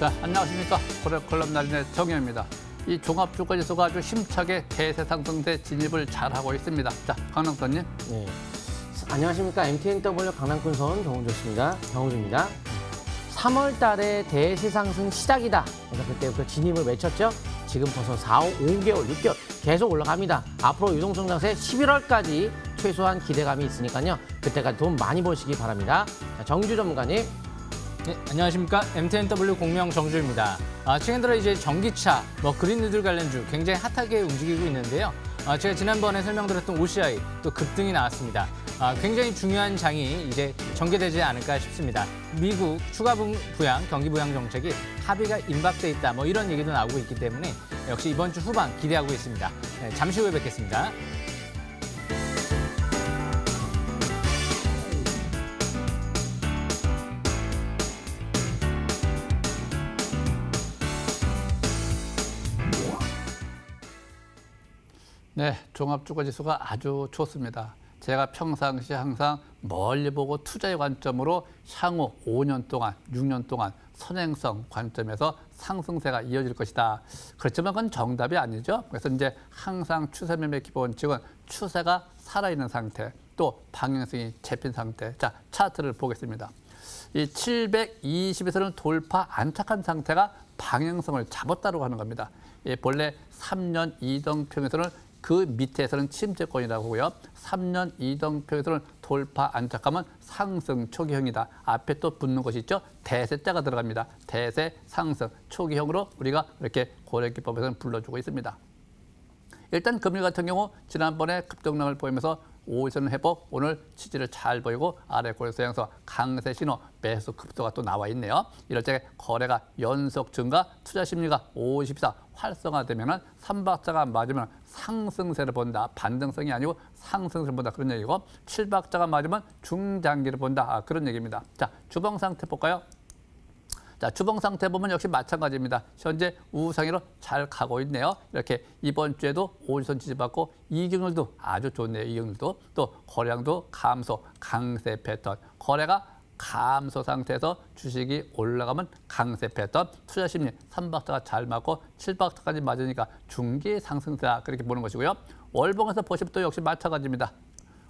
자, 안녕하십니까. 고래콜럼 날인의 정혜입니다. 이 종합주가지수가 아주 힘차게 대세 상승세 진입을 잘하고 있습니다. 자, 강남선님. 네. 안녕하십니까. MTNW 강남군선 정우조입니다. 정우주입니다. 3월 달에 대세 상승 시작이다. 그래서 그때부터 진입을 외쳤죠. 지금 벌써 4, 5개월, 6개월 계속 올라갑니다. 앞으로 유동성장세 11월까지 최소한 기대감이 있으니까요. 그때까지 돈 많이 버시기 바랍니다. 자, 정주 전문가님. 네, 안녕하십니까. MTNW 공명 정주입니다. 최근 들어 이제 전기차, 그린뉴딜 관련주 굉장히 핫하게 움직이고 있는데요. 제가 지난번에 설명드렸던 OCI 또 급등이 나왔습니다. 굉장히 중요한 장이 이제 전개되지 않을까 싶습니다. 미국 추가 부양, 경기 부양 정책이 합의가 임박돼 있다. 이런 얘기도 나오고 있기 때문에 역시 이번 주 후반 기대하고 있습니다. 네, 잠시 후에 뵙겠습니다. 네, 종합주가지수가 아주 좋습니다. 제가 평상시에 항상 멀리 보고 투자의 관점으로 향후 5년 동안, 6년 동안 선행성 관점에서 상승세가 이어질 것이다. 그렇지만 그건 정답이 아니죠. 그래서 이제 항상 추세매매 기본칙은 추세가 살아있는 상태, 또 방향성이 잡힌 상태. 자, 차트를 보겠습니다. 이 720에서는 돌파 안착한 상태가 방향성을 잡았다고 하는 겁니다. 본래 3년 이동평에서는 그 밑에서는 침체권이라고 하고요. 3년 이동평에서는 돌파 안착하면 상승 초기형이다. 앞에 또 붙는 것이 있죠. 대세자가 들어갑니다. 대세 상승 초기형으로 우리가 이렇게 고래기법에서는 불러주고 있습니다. 일단 금리 같은 경우 지난번에 급등락을 보이면서 5일선 회복, 오늘 지지를 잘 보이고 아래 고래소양서 강세 신호, 매수 급소가 또 나와 있네요. 이럴 때 거래가 연속 증가, 투자 심리가 54 활성화되면은 3박자가 맞으면 상승세를 본다. 반등성이 아니고 상승세를 본다. 그런 얘기고 7박자가 맞으면 중장기를 본다. 그런 얘기입니다. 자, 주봉 상태 볼까요? 자, 주봉 상태 보면 역시 마찬가지입니다. 현재 우상위로 잘 가고 있네요. 이렇게 이번 주에도 5일선 지지받고 이익률도 아주 좋네요. 이익률도 또 거래량도 감소, 강세 패턴. 거래가 감소 상태에서 주식이 올라가면 강세 패턴. 투자 심리 3박자가 잘 맞고 7박자까지 맞으니까 중기 상승세다. 그렇게 보는 것이고요. 월봉에서 보시면 또 역시 마찬가지입니다.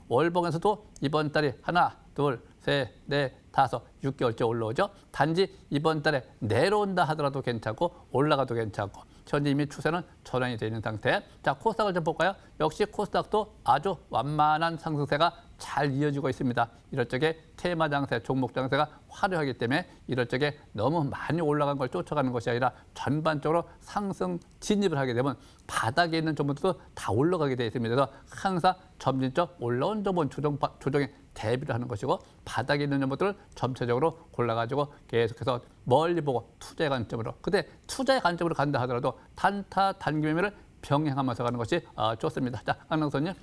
월봉에서도 이번 달에 하나, 둘, 셋, 넷, 다섯, 6개월째 올라오죠. 단지 이번 달에 내려온다 하더라도 괜찮고 올라가도 괜찮고 현재 이미 추세는 전환이 되어 있는 상태. 자, 코스닥을 좀 볼까요? 역시 코스닥도 아주 완만한 상승세가 잘 이어지고 있습니다. 이럴 적에 테마 장세, 종목 장세가 화려하기 때문에 이럴 적에 너무 많이 올라간 걸 쫓아가는 것이 아니라 전반적으로 상승 진입을 하게 되면 바닥에 있는 종목들도 다 올라가게 되어 있습니다. 그래서 항상 점진적 올라온 종목은 조정에 대비를 하는 것이고 바닥에 있는 종목들을 점차적으로 골라가지고 계속해서 멀리 보고 투자의 관점으로. 근데 투자의 관점으로 간다 하더라도 단타, 단기 매매를 병행하면서 가는 것이 좋습니다. 자, 강남선님.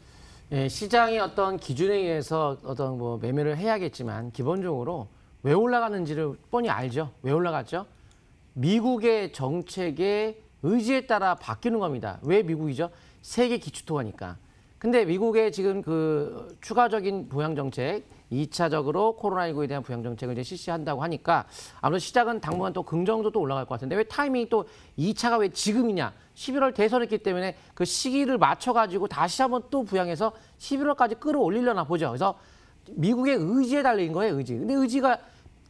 예, 시장의 어떤 기준에 의해서 어떤 매매를 해야겠지만 기본적으로 왜 올라가는지를 뻔히 알죠. 왜 올라갔죠? 미국의 정책의 의지에 따라 바뀌는 겁니다. 왜 미국이죠? 세계 기축통화니까. 근데 미국의 지금 그 추가적인 부양 정책, 2차적으로 코로나19에 대한 부양 정책을 이제 실시한다고 하니까 아무래도 시작은 당분간 또 긍정적으로 또 올라갈 것 같은데 왜 타이밍이 또 2차가 왜 지금이냐? 11월 대선했기 때문에 그 시기를 맞춰가지고 다시 한번 또 부양해서 11월까지 끌어올리려나 보죠. 그래서 미국의 의지에 달린 거예요, 의지. 근데 의지가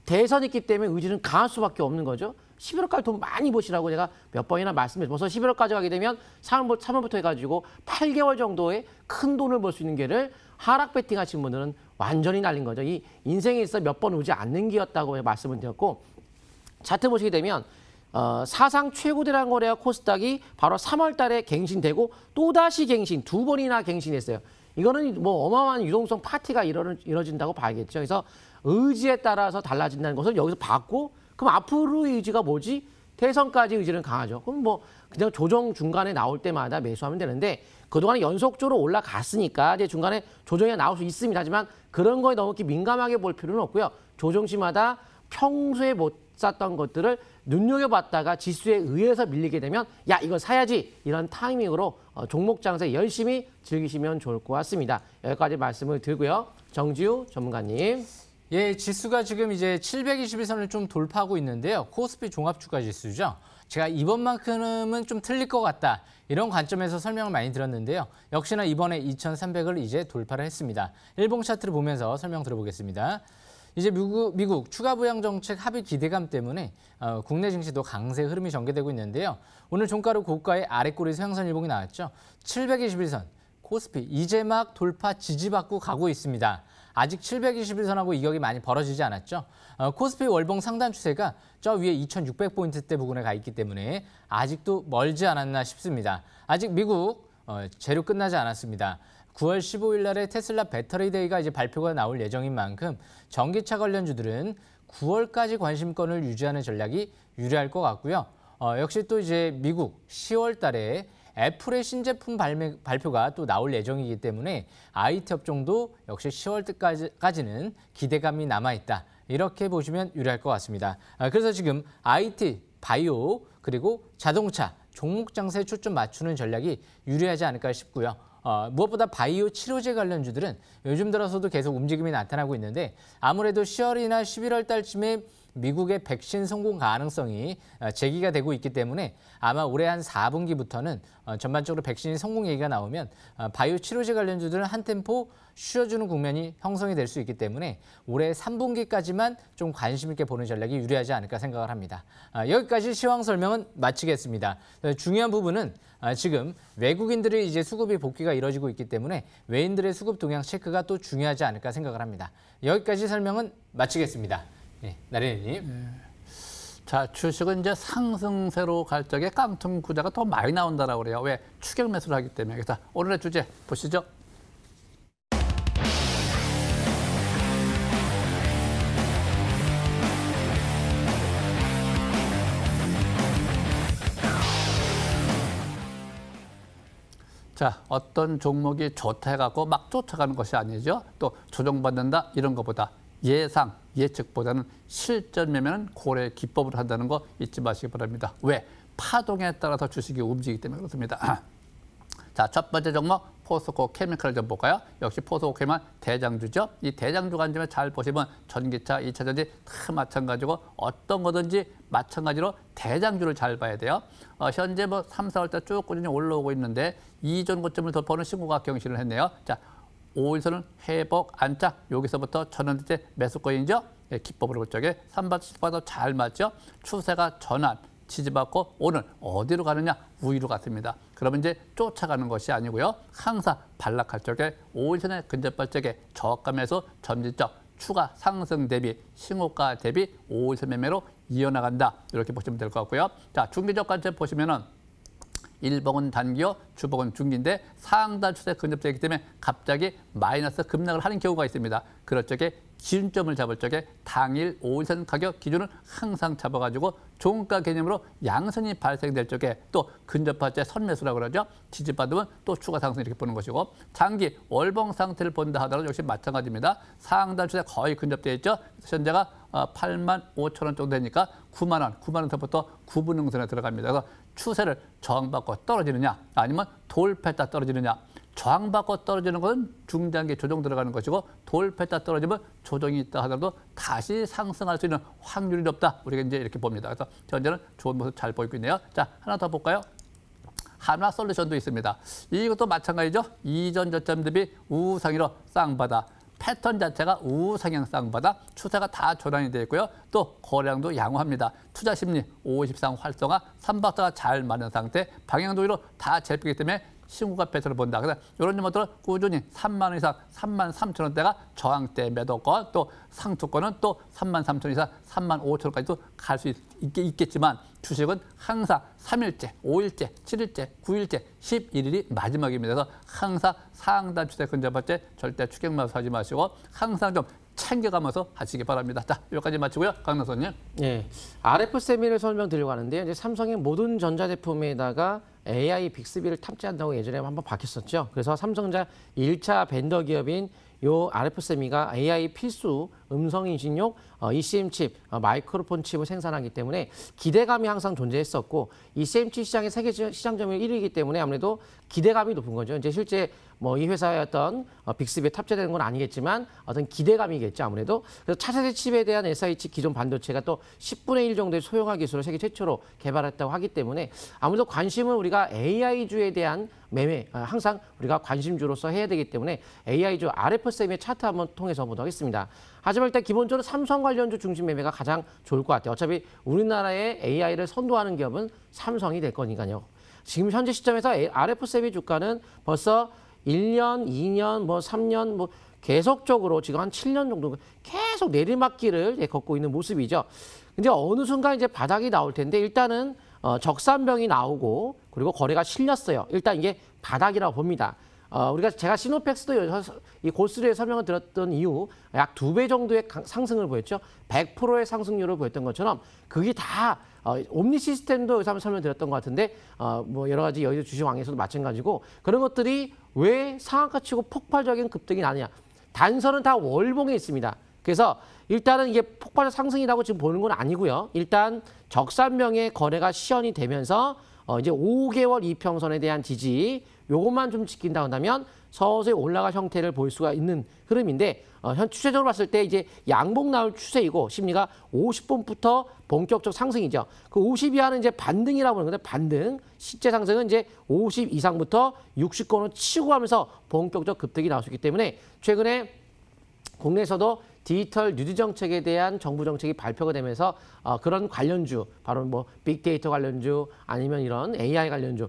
대선이 있기 때문에 의지는 강할 수밖에 없는 거죠. 11월까지 돈 많이 버시라고 제가 몇 번이나 말씀드렸죠. 벌써 11월까지 가게 되면 3월부터 해가지고 8개월 정도의 큰 돈을 벌 수 있는 게를 하락 베팅 하신 분들은 완전히 날린 거죠. 이 인생에 있어 몇 번 오지 않는 기였다고 말씀을 드렸고 차트 보시게 되면 사상 최고 대량 거래가 코스닥이 바로 3월 달에 갱신되고 또다시 갱신, 2번이나 갱신했어요. 이거는 어마어마한 유동성 파티가 이뤄진다고 봐야겠죠. 그래서 의지에 따라서 달라진다는 것을 여기서 봤고 그럼 앞으로의 의지가 뭐지? 대선까지 의지는 강하죠. 그럼 그냥 조정 중간에 나올 때마다 매수하면 되는데 그동안 연속적으로 올라갔으니까 이제 중간에 조정이 나올 수 있습니다. 하지만 그런 거에 너무 민감하게 볼 필요는 없고요. 조정시마다 평소에 못 샀던 것들을 눈여겨봤다가 지수에 의해서 밀리게 되면 야 이거 사야지 이런 타이밍으로 종목 장세 열심히 즐기시면 좋을 것 같습니다. 여기까지 말씀을 드리고요. 정지우 전문가님. 예, 지수가 지금 이제 721선을 좀 돌파하고 있는데요. 코스피 종합주가 지수죠. 제가 이번만큼은 좀 틀릴 것 같다. 이런 관점에서 설명을 많이 드렸는데요. 역시나 이번에 2300을 이제 돌파를 했습니다. 일봉 차트를 보면서 설명 들어보겠습니다. 이제 미국 추가 부양 정책 합의 기대감 때문에 국내 증시도 강세 흐름이 전개되고 있는데요. 오늘 종가로 고가의 아래꼬리 서양선 일봉이 나왔죠. 721선, 코스피 이제 막 돌파 지지받고 가고 있습니다. 아직 721선하고 이격이 많이 벌어지지 않았죠. 코스피 월봉 상단 추세가 저 위에 2600포인트대 부근에 가 있기 때문에 아직도 멀지 않았나 싶습니다. 아직 미국 재료 끝나지 않았습니다. 9월 15일 날에 테슬라 배터리 데이가 이제 발표가 나올 예정인 만큼 전기차 관련주들은 9월까지 관심권을 유지하는 전략이 유리할 것 같고요. 역시 또 이제 미국 10월 달에 애플의 신제품 발표가 또 나올 예정이기 때문에 IT 업종도 역시 10월 때까지는 기대감이 남아있다. 이렇게 보시면 유리할 것 같습니다. 그래서 지금 IT, 바이오, 그리고 자동차, 종목 장세에 초점 맞추는 전략이 유리하지 않을까 싶고요. 무엇보다 바이오 치료제 관련주들은 요즘 들어서도 계속 움직임이 나타나고 있는데 아무래도 10월이나 11월 달쯤에 미국의 백신 성공 가능성이 제기가 되고 있기 때문에 아마 올해 한 4분기부터는 전반적으로 백신 성공 얘기가 나오면 바이오 치료제 관련주들은 한 템포 쉬어주는 국면이 형성이 될 수 있기 때문에 올해 3분기까지만 좀 관심 있게 보는 전략이 유리하지 않을까 생각을 합니다. 여기까지 시황 설명은 마치겠습니다. 중요한 부분은 지금 외국인들의 이제 수급이 복귀가 이뤄지고 있기 때문에 외인들의 수급 동향 체크가 또 중요하지 않을까 생각을 합니다. 여기까지 설명은 마치겠습니다. 네, 나린이님. 자, 주식은 이제 상승세로 갈 적에 깡통 구자가 더 많이 나온다라고 그래요. 왜? 추격 매수를 하기 때문에. 그래서 오늘의 주제 보시죠. 자, 어떤 종목이 좋다 해갖고 막 쫓아가는 것이 아니죠. 또 조정받는다 이런 것보다 예상, 예측보다는 실전 매매는 고래 기법으로 한다는 거 잊지 마시기 바랍니다. 왜? 파동에 따라서 주식이 움직이기 때문에 그렇습니다. 자, 첫 번째 종목 포스코 케미칼 좀 볼까요? 역시 포스코 케미칼 대장주죠. 이 대장주 관점에 잘 보시면 전기차, 2차전지 다 마찬가지고 어떤 거든지 마찬가지로 대장주를 잘 봐야 돼요. 현재 뭐 3, 4월 달 쭉 꾸준히 올라오고 있는데 이전 고점을 돌파하는 신고가 경신을 했네요. 자, 5일선은 회복, 안착, 여기서부터 전환대 매수권이죠. 예, 기법으로 볼 적에 3바, 7바도 잘 맞죠. 추세가 전환, 지지받고 오늘 어디로 가느냐? 우위로 갔습니다. 그러면 이제 쫓아가는 것이 아니고요. 항상 반락할 적에 5일선에 근접할 적에 저가매수 점진적 추가 상승 대비 신고가 대비 5일선 매매로 이어나간다. 이렇게 보시면 될 것 같고요. 자, 중기적 관점 보시면은 일봉은 단기요, 주봉은 중기인데 상단 추세 근접되기 때문에 갑자기 마이너스 급락을 하는 경우가 있습니다. 그럴 적에 기준점을 잡을 적에 당일 5일선 가격 기준을 항상 잡아가지고 종가 개념으로 양선이 발생될 적에 또 근접할 때 선매수라고 그러죠. 지지받으면 또 추가 상승 이렇게 보는 것이고 장기 월봉 상태를 본다 하더라도 역시 마찬가지입니다. 상단 추세 거의 근접되어 있죠. 현재가 85,000원 정도 되니까 9만 원, 9만 원부터 9분 응선에 들어갑니다. 그래서 추세를 저항받고 떨어지느냐 아니면 돌파했다 떨어지느냐. 저항받고 떨어지는 것은 중장기 조정 들어가는 것이고 돌파했다 떨어지면 조정이 있다 하더라도 다시 상승할 수 있는 확률이 높다. 우리가 이제 이렇게 봅니다. 그래서 현재는 좋은 모습 잘 보이고 있네요. 자, 하나 더 볼까요? 한화솔루션도 있습니다. 이것도 마찬가지죠. 이전 저점 대비 우상위로 쌍바다. 패턴 자체가 우상향 쌍바다, 추세가 다 전환이 되어 있고요. 또 거래량도 양호합니다. 투자 심리 50상 활성화, 3박자가 잘 맞는 상태, 방향도로 다 잡히기 때문에 신고가 패턴을 본다. 그래서 이런 것들은 꾸준히 3만 원 이상, 3만 3천 원대가 저항대 매도권, 또 상투권은 또 3만 3천 이상, 3만 5천 원까지도 갈 수 있겠지만 주식은 항상 3일째, 5일째, 7일째, 9일째, 11일이 마지막입니다. 그래서 항상 상단 추세 근접할 때 절대 추격 매수하지 마시고 항상 좀 챙겨가면서 하시기 바랍니다. 자, 여기까지 마치고요. 강남선님. 네, RF 세미를 설명드리려고 하는데요. 이제 삼성의 모든 전자제품에다가 AI 빅스비를 탑재한다고 예전에 한번 밝혔었죠. 그래서 삼성자 1차 벤더 기업인 요 RF 세미가 AI 필수 음성 인식용 ECM 칩, 마이크로폰 칩을 생산하기 때문에 기대감이 항상 존재했었고 ECM 칩 시장의 세계 시장 점유율 1위이기 때문에 아무래도 기대감이 높은 거죠. 이제 실제 뭐 이 회사의 어떤 빅3에 탑재되는 건 아니겠지만 어떤 기대감이겠죠 아무래도. 그래서 차세대 칩에 대한 SIH 기존 반도체가 또 10분의 1 정도의 소형화 기술을 세계 최초로 개발했다고 하기 때문에 아무래도 관심은 우리가 AI주에 대한 매매 항상 우리가 관심주로서 해야 되기 때문에 AI주 RF3의 차트 한번 통해서 보도록 하겠습니다. 하지만 일단 기본적으로 삼성 관련주 중심 매매가 가장 좋을 것 같아요. 어차피 우리나라의 AI를 선도하는 기업은 삼성이 될 거니까요. 지금 현재 시점에서 RF3 주가는 벌써 1년, 2년, 뭐 3년 뭐 계속적으로 지금 한 7년 정도 계속 내리막길을 걷고 있는 모습이죠. 근데 어느 순간 이제 바닥이 나올 텐데 일단은 적산병이 나오고 그리고 거래가 실렸어요. 일단 이게 바닥이라고 봅니다. 제가 시노펙스도 이 고스르의 설명을 들었던 이후 약 2배 정도의 상승을 보였죠. 100%의 상승률을 보였던 것처럼 그게 다 옴니 시스템도 여기서 한번 설명드렸던 것 같은데 뭐 여러 가지 여의도 주식왕에서도 마찬가지고 그런 것들이 왜 상한가 치고 폭발적인 급등이 나느냐. 단서는 다 월봉에 있습니다. 그래서 일단은 이게 폭발적 상승이라고 지금 보는 건 아니고요. 일단 적산명의 거래가 시연이 되면서 이제 5개월 이평선에 대한 지지 요것만 좀 지킨다 한다면 서서히 올라갈 형태를 볼 수가 있는 흐름인데 현 추세적으로 봤을 때 이제 양봉 나올 추세이고 심리가 50분부터 본격적 상승이죠. 그 50 이하는 이제 반등이라고 보는 건데 반등 실제 상승은 이제 50 이상부터 60권을 치고 가면서 본격적 급등이 나올 수 있기 때문에 최근에 국내에서도 디지털 뉴딜 정책에 대한 정부 정책이 발표가 되면서 그런 관련주 바로 뭐 빅데이터 관련주 아니면 이런 AI 관련주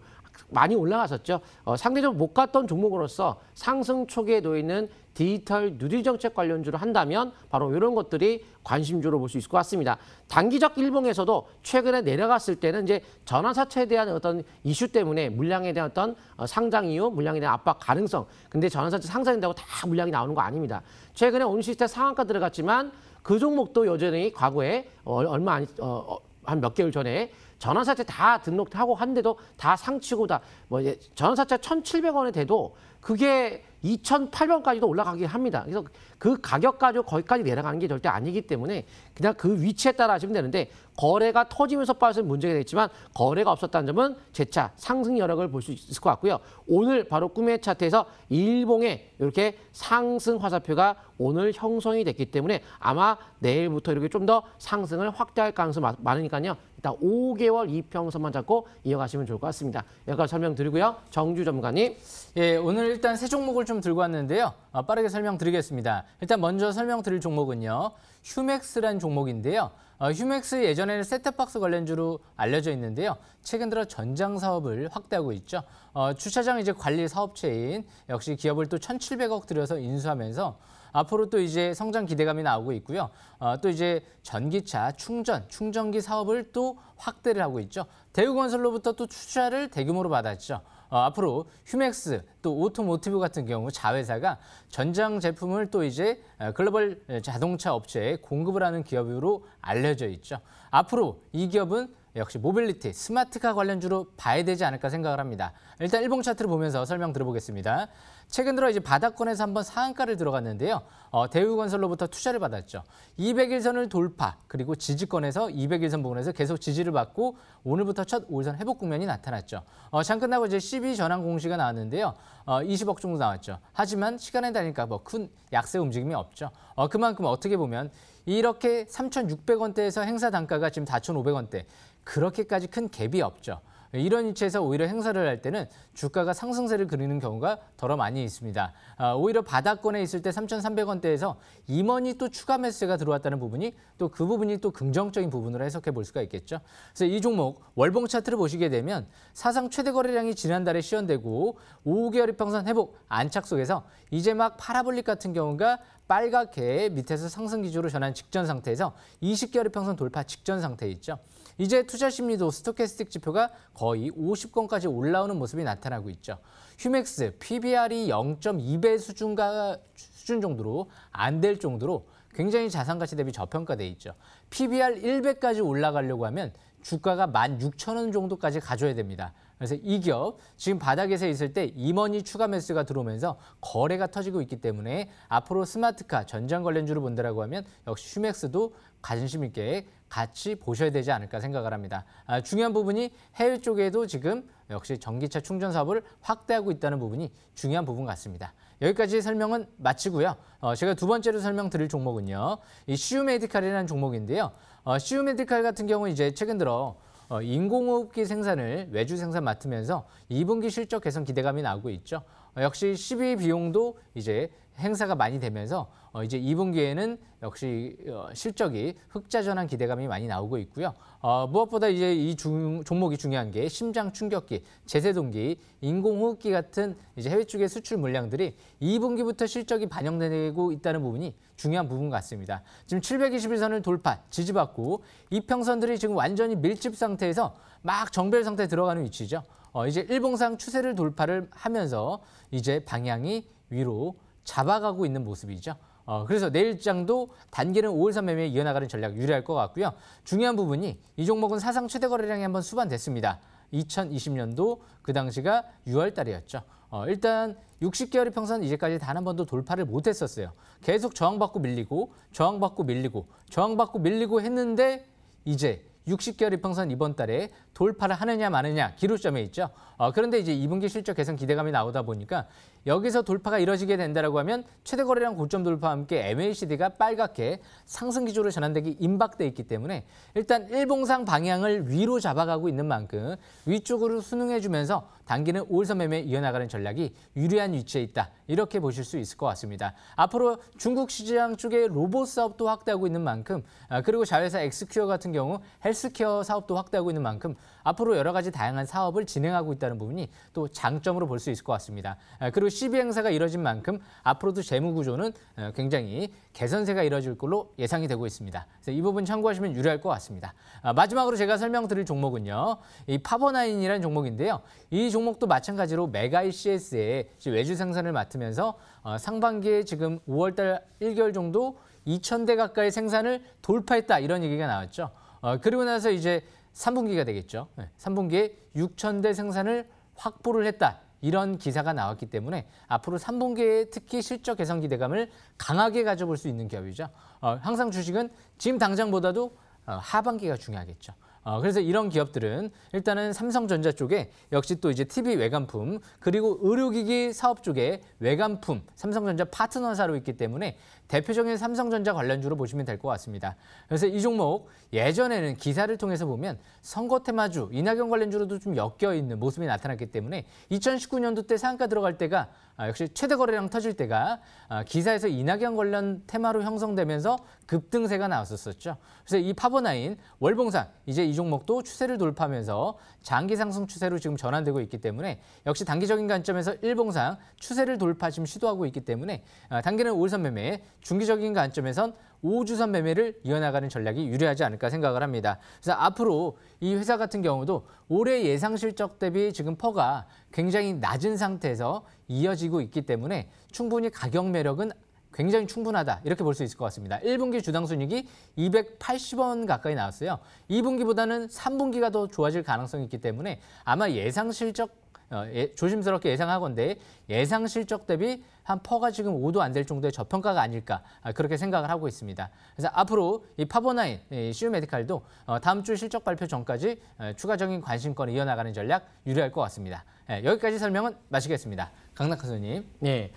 많이 올라갔었죠. 상대적으로 못 갔던 종목으로서 상승 초기에 놓여 있는 디지털 뉴딜 정책 관련주를 한다면 바로 이런 것들이 관심주로 볼 수 있을 것 같습니다. 단기적 일봉에서도 최근에 내려갔을 때는 이제 전환사채에 대한 어떤 이슈 때문에 물량에 대한 어떤 상장 이후 물량에 대한 압박 가능성. 근데 전환사채 상장된다고 다 물량이 나오는 거 아닙니다. 최근에 온시스템 상한가 들어갔지만 그 종목도 여전히 과거에 한 몇 개월 전에 전환사채 다 등록하고 한데도 다 상치고 다 뭐 전환사채 1,700원에 돼도 그게 2,800원까지도 올라가긴 합니다. 그래서 그 가격 가지고 거기까지 내려가는 게 절대 아니기 때문에 그냥 그 위치에 따라 하시면 되는데 거래가 터지면서 빠져서 문제가 됐지만 거래가 없었다는 점은 재차 상승 여력을 볼 수 있을 것 같고요. 오늘 바로 꿈의 차트에서 일봉에 이렇게 상승 화살표가 오늘 형성이 됐기 때문에 아마 내일부터 이렇게 좀 더 상승을 확대할 가능성이 많으니까요. 일단 5개월 이평선만 잡고 이어가시면 좋을 것 같습니다. 여기까지 설명드리고요. 정주 전문가님. 예, 오늘 일단 세 종목을 좀 들고 왔는데요. 빠르게 설명드리겠습니다. 일단 먼저 설명드릴 종목은요. 휴맥스라는 종목인데요. 휴맥스 예전에는 셋탑박스 관련주로 알려져 있는데요. 최근 들어 전장 사업을 확대하고 있죠. 주차장 이제 관리 사업체인 역시 기업을 또 1,700억 들여서 인수하면서 앞으로 또 이제 성장 기대감이 나오고 있고요. 또 이제 전기차 충전기 사업을 또 확대를 하고 있죠. 대우건설로부터 또 투자를 대규모로 받았죠. 앞으로 휴맥스 또 오토모티브 같은 경우 자회사가 전장 제품을 또 이제 글로벌 자동차 업체에 공급을 하는 기업으로 알려져 있죠. 앞으로 이 기업은 역시 모빌리티, 스마트카 관련주로 봐야 되지 않을까 생각을 합니다. 일단 일봉 차트를 보면서 설명 들어보겠습니다. 최근 들어 이제 바닥권에서 한번 상한가를 들어갔는데요. 대우건설로부터 투자를 받았죠. 200일선을 돌파, 그리고 지지권에서 200일선 부분에서 계속 지지를 받고 오늘부터 첫 5일선 회복 국면이 나타났죠. 장 끝나고 이제 12 전환 공시가 나왔는데요. 20억 정도 나왔죠. 하지만 시간에 따르니까 뭐 큰 약세 움직임이 없죠. 그만큼 어떻게 보면 이렇게 3,600원대에서 행사 단가가 지금 4,500원대. 그렇게까지 큰 갭이 없죠. 이런 위치에서 오히려 행사를 할 때는 주가가 상승세를 그리는 경우가 더러 많이 있습니다. 오히려 바닥권에 있을 때 3,300원대에서 임원이 또 추가 매수가 들어왔다는 부분이 또 그 부분이 또 긍정적인 부분으로 해석해 볼 수가 있겠죠. 그래서 이 종목 월봉 차트를 보시게 되면 사상 최대 거래량이 지난달에 시연되고 5개월 이평선 회복 안착 속에서 이제 막 파라볼릭 같은 경우가 빨갛게 밑에서 상승 기조로 전환 직전 상태에서 20개월 이평선 돌파 직전 상태에 있죠. 이제 투자 심리도 스토캐스틱 지표가 거의 50권까지 올라오는 모습이 나타나고 있죠. 휴맥스 PBR이 0.2배 수준 정도로 안 될 정도로 굉장히 자산가치 대비 저평가돼 있죠. PBR 1배까지 올라가려고 하면 주가가 16,000원 정도까지 가져야 됩니다. 그래서 이 기업 지금 바닥에서 있을 때 임원이 추가 매수가 들어오면서 거래가 터지고 있기 때문에 앞으로 스마트카, 전장 관련주를 본다라고 하면 역시 휴맥스도 관심 있게 같이 보셔야 되지 않을까 생각을 합니다. 중요한 부분이 해외 쪽에도 지금 역시 전기차 충전 사업을 확대하고 있다는 부분이 중요한 부분 같습니다. 여기까지 설명은 마치고요. 제가 두 번째로 설명드릴 종목은요. 이 시우메디칼이라는 종목인데요. 시우메디칼 같은 경우는 이제 최근 들어 인공호흡기 생산을 외주 생산 맡으면서 2분기 실적 개선 기대감이 나오고 있죠. 역시 시비 비용도 이제 행사가 많이 되면서 이제 2분기에는 역시 실적이 흑자전환 기대감이 많이 나오고 있고요. 무엇보다 이제 이 종목이 중요한 게 심장 충격기, 제세동기, 인공호흡기 같은 이제 해외 쪽의 수출 물량들이 2분기부터 실적이 반영되고 있다는 부분이 중요한 부분 같습니다. 지금 721선을 돌파, 지지받고 이평선들이 지금 완전히 밀집 상태에서 막 정배열 상태에 들어가는 위치죠. 이제 일봉상 추세를 돌파를 하면서 이제 방향이 위로 잡아가고 있는 모습이죠. 그래서 내일장도 단기는 5일선 매매에 이어나가는 전략 유리할 것 같고요. 중요한 부분이 이 종목은 사상 최대 거래량이 한번 수반됐습니다. 2020년도 그 당시가 6월 달이었죠. 일단 60개월의 평선 이제까지 단 한 번도 돌파를 못했었어요. 계속 저항받고 밀리고 저항받고 밀리고 저항받고 밀리고 했는데 이제 60개월 이평선 이번 달에 돌파를 하느냐 마느냐 기로점에 있죠. 그런데 이제 2분기 실적 개선 기대감이 나오다 보니까 여기서 돌파가 이뤄지게 된다라고 하면 최대 거래량 고점 돌파와 함께 MACD가 빨갛게 상승 기조로 전환되기 임박돼 있기 때문에 일단 일봉상 방향을 위로 잡아가고 있는 만큼 위쪽으로 순응해주면서 단기는 5일선 매매에 이어나가는 전략이 유리한 위치에 있다. 이렇게 보실 수 있을 것 같습니다. 앞으로 중국 시장 쪽에 로봇 사업도 확대하고 있는 만큼 그리고 자회사 엑스큐어 같은 경우 헬스케어 사업도 확대하고 있는 만큼 앞으로 여러 가지 다양한 사업을 진행하고 있다는 부분이 또 장점으로 볼 수 있을 것 같습니다. 그리고 시비 행사가 이뤄진 만큼 앞으로도 재무 구조는 굉장히 개선세가 이뤄질 걸로 예상이 되고 있습니다. 그래서 이 부분 참고하시면 유리할 것 같습니다. 마지막으로 제가 설명드릴 종목은요. 이 파버나인이라는 종목인데요. 이 종목도 마찬가지로 메가 ECS에 외주 생산을 맡으면서 상반기에 지금 5월달 1개월 정도 2,000대 가까이 생산을 돌파했다 이런 얘기가 나왔죠. 그리고 나서 이제 3분기가 되겠죠. 3분기에 6,000대 생산을 확보를 했다. 이런 기사가 나왔기 때문에 앞으로 3분기에 특히 실적 개선 기대감을 강하게 가져볼 수 있는 기업이죠. 항상 주식은 지금 당장보다도 하반기가 중요하겠죠. 그래서 이런 기업들은 일단은 삼성전자 쪽에 역시 또 이제 TV 외관품 그리고 의료기기 사업 쪽에 외관품 삼성전자 파트너사로 있기 때문에 대표적인 삼성전자 관련주로 보시면 될 것 같습니다. 그래서 이 종목 예전에는 기사를 통해서 보면 선거 테마주, 이낙연 관련주로도 좀 엮여 있는 모습이 나타났기 때문에 2019년도 때 상한가 들어갈 때가 역시 최대 거래량 터질 때가 기사에서 이낙연 관련 테마로 형성되면서 급등세가 나왔었죠. 그래서 이 파버나인 월봉상 이제 이 종목도 추세를 돌파하면서 장기 상승 추세로 지금 전환되고 있기 때문에 역시 단기적인 관점에서 일봉상 추세를 돌파 지금 시도하고 있기 때문에 단기는 5일선 매매, 중기적인 관점에선 5주선 매매를 이어나가는 전략이 유리하지 않을까 생각을 합니다. 그래서 앞으로 이 회사 같은 경우도 올해 예상 실적 대비 지금 퍼가 굉장히 낮은 상태에서 이어지고 있기 때문에 충분히 가격 매력은 굉장히 충분하다 이렇게 볼 수 있을 것 같습니다. 1분기 주당 순이익이 280원 가까이 나왔어요. 2분기보다는 3분기가 더 좋아질 가능성이 있기 때문에 아마 예상 실적 조심스럽게 예상하건대 예상 실적 대비 한 퍼가 지금 5도 안 될 정도의 저평가가 아닐까 그렇게 생각을 하고 있습니다. 그래서 앞으로 이 파버나인, 시우메디칼도 다음 주 실적 발표 전까지 추가적인 관심권을 이어나가는 전략 유리할 것 같습니다. 여기까지 설명은 마치겠습니다. 강낙하 선생님. 네,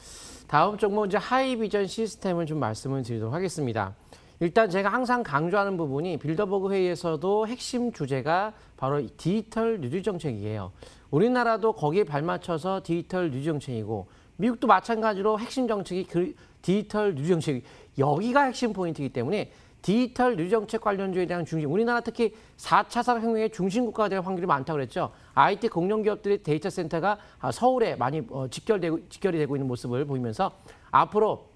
다음 종목 이제 하이비전 시스템을 좀 말씀을 드리도록 하겠습니다. 일단 제가 항상 강조하는 부분이 빌더버그 회의에서도 핵심 주제가 바로 디지털 뉴딜 정책이에요. 우리나라도 거기에 발맞춰서 디지털 뉴딜 정책이고 미국도 마찬가지로 핵심 정책이 그 디지털 뉴딜 정책 여기가 핵심 포인트이기 때문에 디지털 뉴딜 정책 관련주에 대한 중심 우리나라 특히 4차 산업혁명의 중심 국가가 될 확률이 많다고 그랬죠. IT 공룡기업들의 데이터 센터가 서울에 많이 직결이 되고 있는 모습을 보이면서 앞으로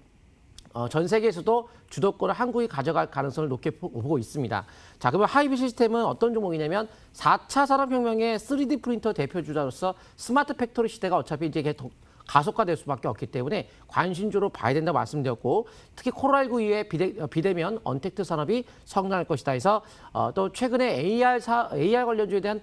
전 세계에서도 주도권을 한국이 가져갈 가능성을 높게 보고 있습니다. 자, 그러면 하이비 시스템은 어떤 종목이냐면 4차 산업혁명의 3D 프린터 대표주자로서 스마트 팩토리 시대가 어차피 이제 가속화될 수밖에 없기 때문에 관심주로 봐야 된다고 말씀드렸고 특히 코로나19 이후에 비대면 언택트 산업이 성장할 것이다 해서 또 최근에 AR 관련주에 대한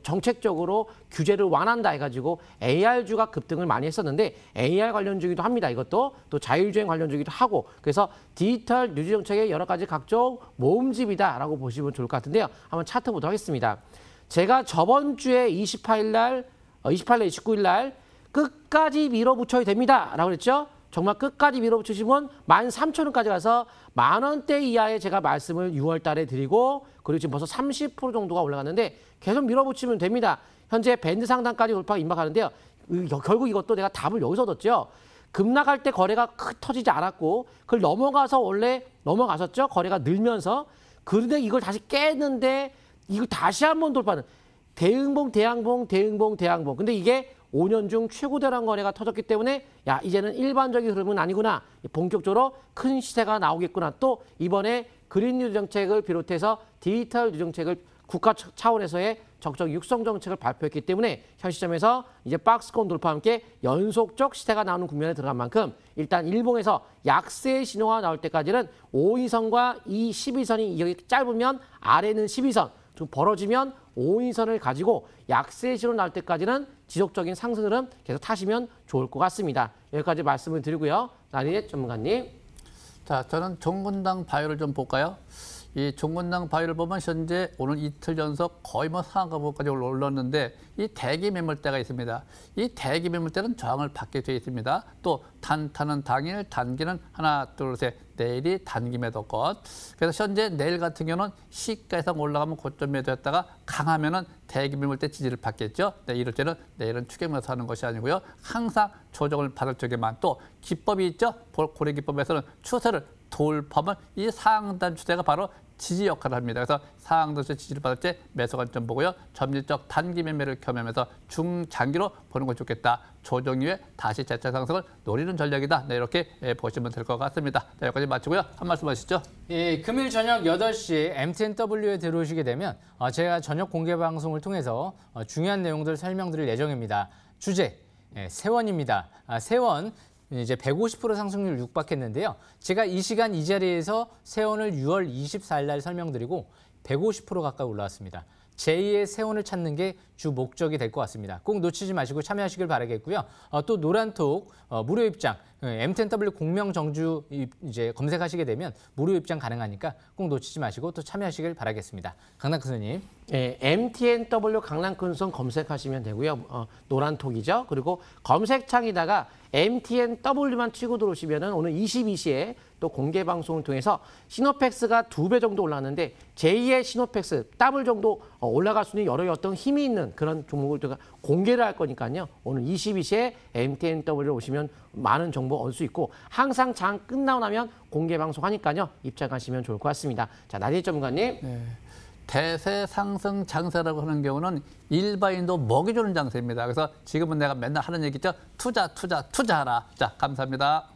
정책적으로 규제를 완화한다 해가지고 AR주가 급등을 많이 했었는데 AR 관련주기도 합니다. 이것도 또 자율주행 관련주기도 하고 그래서 디지털 뉴지 정책의 여러 가지 각종 모음집이다라고 보시면 좋을 것 같은데요. 한번 차트 보도록 하겠습니다. 제가 저번 주에 28일, 29일 날 끝까지 밀어붙여야 됩니다. 라고 그랬죠. 정말 끝까지 밀어붙이시면 13,000원까지 가서 10,000원대 이하에 제가 말씀을 6월 달에 드리고 그리고 지금 벌써 30% 정도가 올라갔는데 계속 밀어붙이면 됩니다. 현재 밴드 상단까지 돌파가 임박하는데요. 결국 이것도 내가 답을 여기서 얻었죠. 급락할 때 거래가 터지지 않았고 그걸 넘어가서 원래 넘어갔었죠. 거래가 늘면서. 그런데 이걸 다시 깼는데 이걸 다시 한번 돌파하는 대응봉, 대항봉, 대응봉, 대항봉. 근데 이게 5년 중 최고대란 거래가 터졌기 때문에 야 이제는 일반적인 흐름은 아니구나. 본격적으로 큰 시세가 나오겠구나. 또 이번에 그린 뉴 정책을 비롯해서 디지털 뉴 정책을 국가 차원에서의 적정 육성 정책을 발표했기 때문에 현 시점에서 이제 박스권 돌파와 함께 연속적 시세가 나오는 국면에 들어간 만큼 일단 일봉에서 약세 신호가 나올 때까지는 5인선과 이 12선이 여기 짧으면 아래는 12선 좀 벌어지면 5인선을 가지고 약세 신호 나올 때까지는 지속적인 상승 흐름 계속 타시면 좋을 것 같습니다. 여기까지 말씀을 드리고요. 나리넷 전문가님. 자, 저는 종근당 바이오를 좀 볼까요? 이 종근당 바이오를 보면 현재 오늘 이틀 연속 거의 뭐 상한가까지 올랐는데 이 대기 매물대가 있습니다. 이 대기 매물대는 저항을 받게 되어 있습니다. 또 단타는 당일, 단기는 하나, 둘, 셋, 내일이 단기 매도권. 그래서 현재 내일 같은 경우는 시가 이상 올라가면 고점 매도했다가 강하면은 대기 매물대 지지를 받겠죠. 네, 이럴 때는 내일은 추격매수 하는 것이 아니고요. 항상 조정을 받을 적에만 또 기법이 있죠. 고래 기법에서는 추세를 돌파하면 이 상단 추세가 바로 지지 역할을 합니다. 그래서 상단 추세 지지를 받을 때 매수 관점 보고요. 점진적 단기 매매를 겸하면서 중장기로 보는 것이 좋겠다. 조정 이후에 다시 재차 상승을 노리는 전략이다. 네, 이렇게 보시면 될 것 같습니다. 자, 여기까지 마치고요. 한 말씀 하시죠. 예, 금일 저녁 8시에 MTNW에 들어오시게 되면 제가 저녁 공개 방송을 통해서 중요한 내용들 설명드릴 예정입니다. 주제, 세원입니다. 세원. 이제 150% 상승률 육박했는데요. 제가 이 시간 이 자리에서 세원을 6월 24일 날 설명드리고 150% 가까이 올라왔습니다. 제2의 세원을 찾는 게 주 목적이 될 것 같습니다. 꼭 놓치지 마시고 참여하시길 바라겠고요. 또 노란톡 무료 입장, MTNW 공명 정주 이제 검색하시게 되면 무료 입장 가능하니까 꼭 놓치지 마시고 또 참여하시길 바라겠습니다. 강남큰 손님. 네, MTNW 강남큰손 검색하시면 되고요. 노란톡이죠. 그리고 검색창에다가 MTNW만 치고 들어오시면은 오늘 22시에 또 공개 방송을 통해서 시노팩스가 2배 정도 올랐는데 제2의 시노팩스 더블 정도 올라갈 수 있는 여러 어떤 힘이 있는 그런 종목을 제가 공개를 할 거니까요. 오늘 22시에 MTNW를 오시면 많은 정보 얻을 수 있고 항상 장 끝나고 나면 공개 방송하니까요. 입장하시면 좋을 것 같습니다. 자, 나리넷 전문가님. 네. 대세 상승 장세라고 하는 경우는 일반인도 먹이 주는 장세입니다. 그래서 지금은 내가 맨날 하는 얘기죠. 투자하라. 자, 감사합니다.